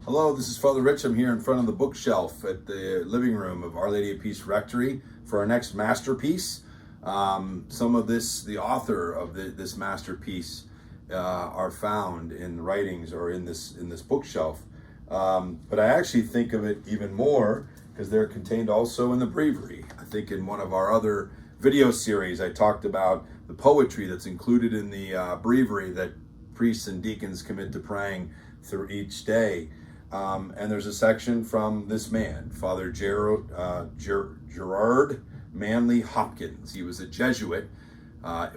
Hello, this is Father Rich. I'm here in front of the bookshelf at the living room of Our Lady of Peace Rectory for our next masterpiece. Some of the author of this masterpiece are found in writings or in this bookshelf. But I actually think of it even more because they're contained also in the breviary. I think in one of our other video series, I talked about the poetry that's included in the breviary that priests and deacons commit to praying through each day. And there's a section from this man, Father Gerard Manley Hopkins. He was a Jesuit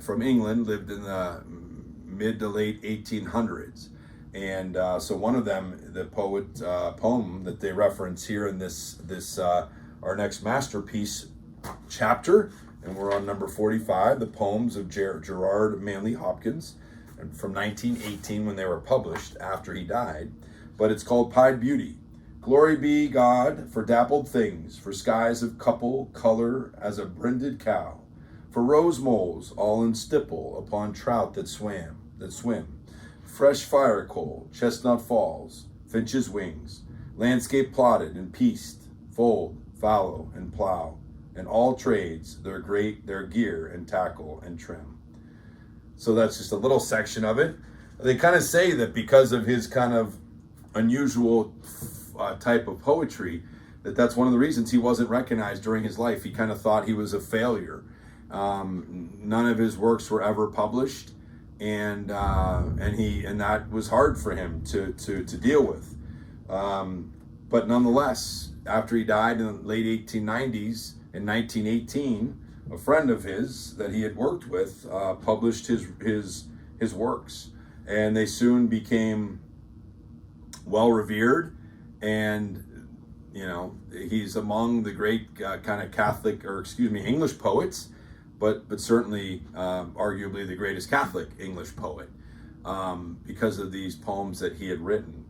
from England, lived in the mid to late 1800s. And so one of them, the poem that they reference here in this our next masterpiece chapter, and we're on number 45, the poems of Gerard Manley Hopkins, from 1918 when they were published after he died. But it's called Pied Beauty. Glory be God for dappled things, for skies of couple color as a brinded cow, for rose moles all in stipple upon trout that swim, fresh fire coal, chestnut falls, finch's wings, landscape plotted and pieced, fold, fallow, and plow, and all trades their gear and tackle and trim. So that's just a little section of it. They kind of say that because of his kind of unusual type of poetry, that's one of the reasons he wasn't recognized during his life. He kind of thought he was a failure. None of his works were ever published, and that was hard for him to deal with. But nonetheless, after he died in the late 1890s, in 1918, a friend of his that he had worked with published his works, and they soon became well revered, and he's among the great kind of English poets, but certainly arguably the greatest Catholic English poet because of these poems that he had written.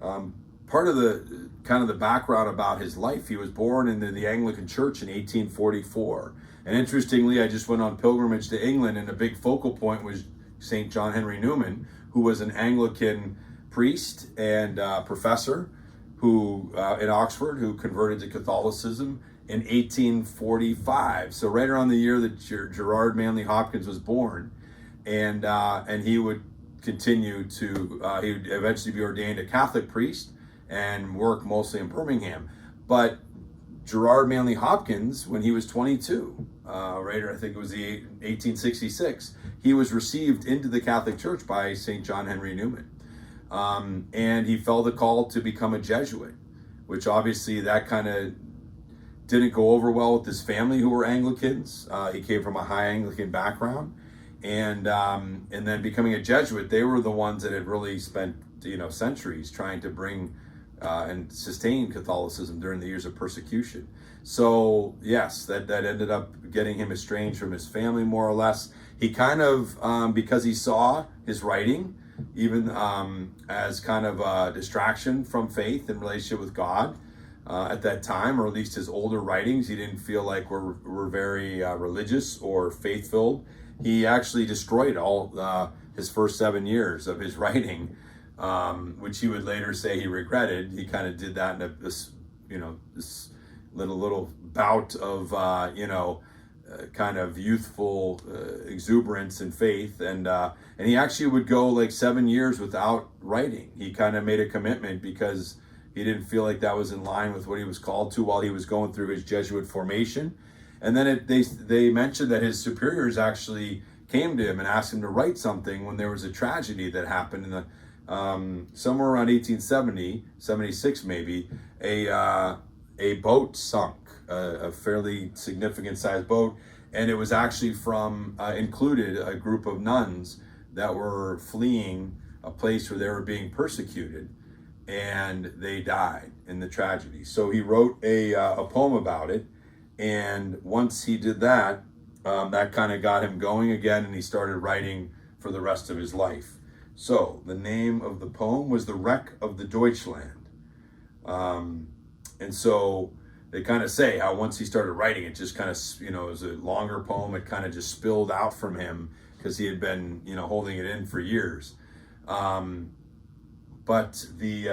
Part of the background about his life: he was born into the Anglican Church in 1844, and interestingly, I just went on pilgrimage to England, and a big focal point was St. John Henry Newman, who was an Anglican priest and professor who in Oxford, who converted to Catholicism in 1845. So right around the year that Gerard Manley Hopkins was born, and he would continue to he would eventually be ordained a Catholic priest and work mostly in Birmingham. But Gerard Manley Hopkins, when he was 22, I think it was 1866, he was received into the Catholic Church by St. John Henry Newman. And he felt the call to become a Jesuit, which obviously that kind of didn't go over well with his family, who were Anglicans. He came from a high Anglican background, and then becoming a Jesuit, they were the ones that had really spent centuries trying to bring and sustain Catholicism during the years of persecution. So yes, that ended up getting him estranged from his family, more or less. He kind of because he saw his writing even as kind of a distraction from faith and relationship with God at that time, or at least his older writings, he didn't feel like were very religious or faith-filled. He actually destroyed all his first 7 years of his writing, which he would later say he regretted. He kind of did that in this little bout of kind of youthful exuberance and faith, and he actually would go like 7 years without writing. He kind of made a commitment because he didn't feel like that was in line with what he was called to while he was going through his Jesuit formation. And then they mentioned that his superiors actually came to him and asked him to write something when there was a tragedy that happened in the somewhere around 1870, 76 maybe. A boat sunk, a fairly significant sized boat, and it was actually included a group of nuns that were fleeing a place where they were being persecuted, and they died in the tragedy. So he wrote a poem about it, and once he did that, that kind of got him going again, and he started writing for the rest of his life. So the name of the poem was The Wreck of the Deutschland. And so they kind of say how once he started writing, it just kind of, it was a longer poem. It kind of just spilled out from him because he had been, holding it in for years. But the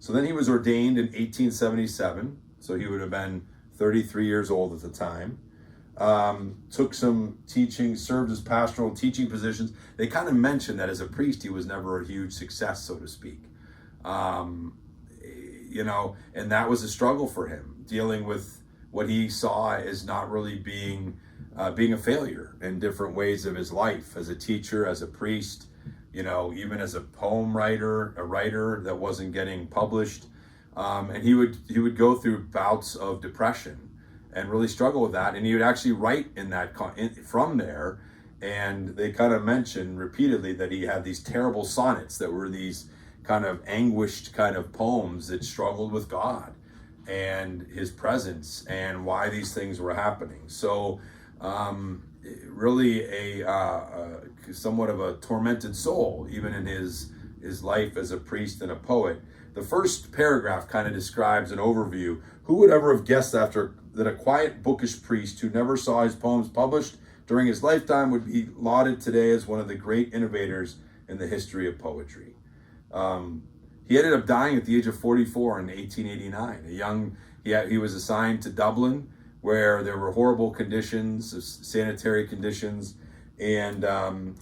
So then he was ordained in 1877. So he would have been 33 years old at the time. Took some teaching, served as pastoral and teaching positions. They kind of mentioned that as a priest, he was never a huge success, so to speak. And that was a struggle for him, dealing with what he saw as not really being a failure in different ways of his life, as a teacher, as a priest, even as a poem writer, a writer that wasn't getting published. And he would go through bouts of depression and really struggle with that. And he would actually write from there. And they kind of mentioned repeatedly that he had these terrible sonnets that were these kind of anguished kind of poems that struggled with God and his presence and why these things were happening. So really a somewhat of a tormented soul, even in his life as a priest and a poet. The first paragraph kind of describes an overview. Who would ever have guessed that a quiet, bookish priest who never saw his poems published during his lifetime would be lauded today as one of the great innovators in the history of poetry? He ended up dying at the age of 44 in 1889. He was assigned to Dublin, where there were horrible conditions, sanitary conditions, and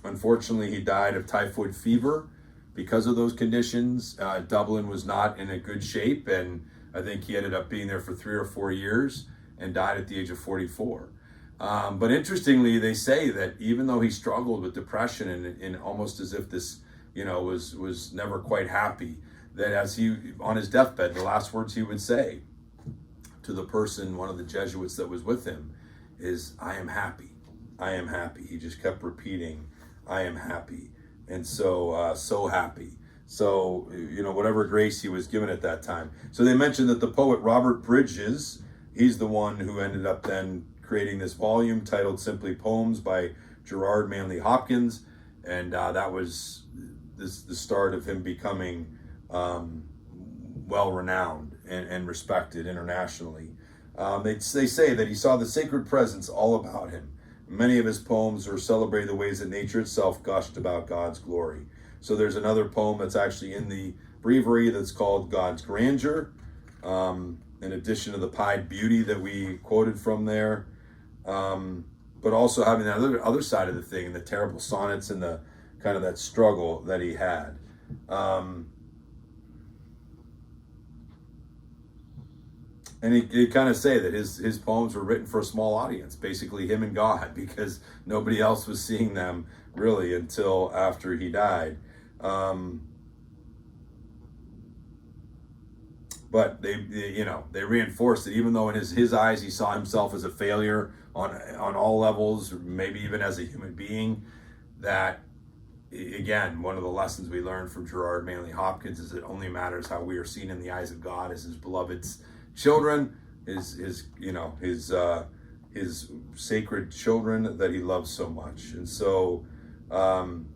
unfortunately he died of typhoid fever because of those conditions. Dublin was not in a good shape, and I think he ended up being there for 3 or 4 years and died at the age of 44. But interestingly, they say that even though he struggled with depression and almost as if this was never quite happy, that as he, on his deathbed, the last words he would say to the person, one of the Jesuits that was with him, is, "I am happy. I am happy." He just kept repeating, "I am happy." And so happy. So, whatever grace he was given at that time. So they mentioned that the poet Robert Bridges, he's the one who ended up then creating this volume titled simply Poems by Gerard Manley Hopkins. And that was the start of him becoming well-renowned and respected internationally. They say that he saw the sacred presence all about him. Many of his poems are celebrated the ways that nature itself gushed about God's glory. So there's another poem that's actually in the breviary that's called God's Grandeur, in addition to the pied beauty that we quoted from there, but also having the other side of the thing, and the terrible sonnets and the kind of that struggle that he had. And he kind of say that his poems were written for a small audience, basically him and God, because nobody else was seeing them really until after he died. But they reinforced that even though in his eyes he saw himself as a failure on all levels, maybe even as a human being, that again, one of the lessons we learned from Gerard Manley Hopkins is it only matters how we are seen in the eyes of God as his beloved's children, his sacred children that he loves so much. And so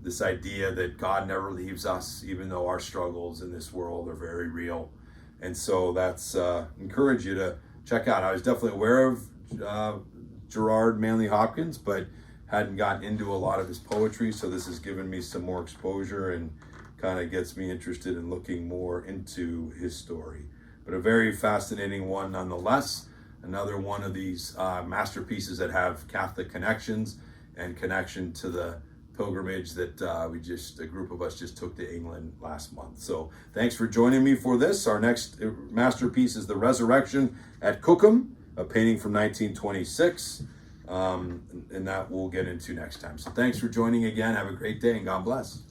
this idea that God never leaves us, even though our struggles in this world are very real. And so that's encourage you to check out. I was definitely aware of Gerard Manley Hopkins, but hadn't gotten into a lot of his poetry, so this has given me some more exposure and kind of gets me interested in looking more into his story. But a very fascinating one nonetheless. Another one of these masterpieces that have Catholic connections and connection to the pilgrimage that a group of us just took to England last month. So thanks for joining me for this. Our next masterpiece is The Resurrection at Cookham, a painting from 1926. And that we'll get into next time. So thanks for joining again. Have a great day and God bless.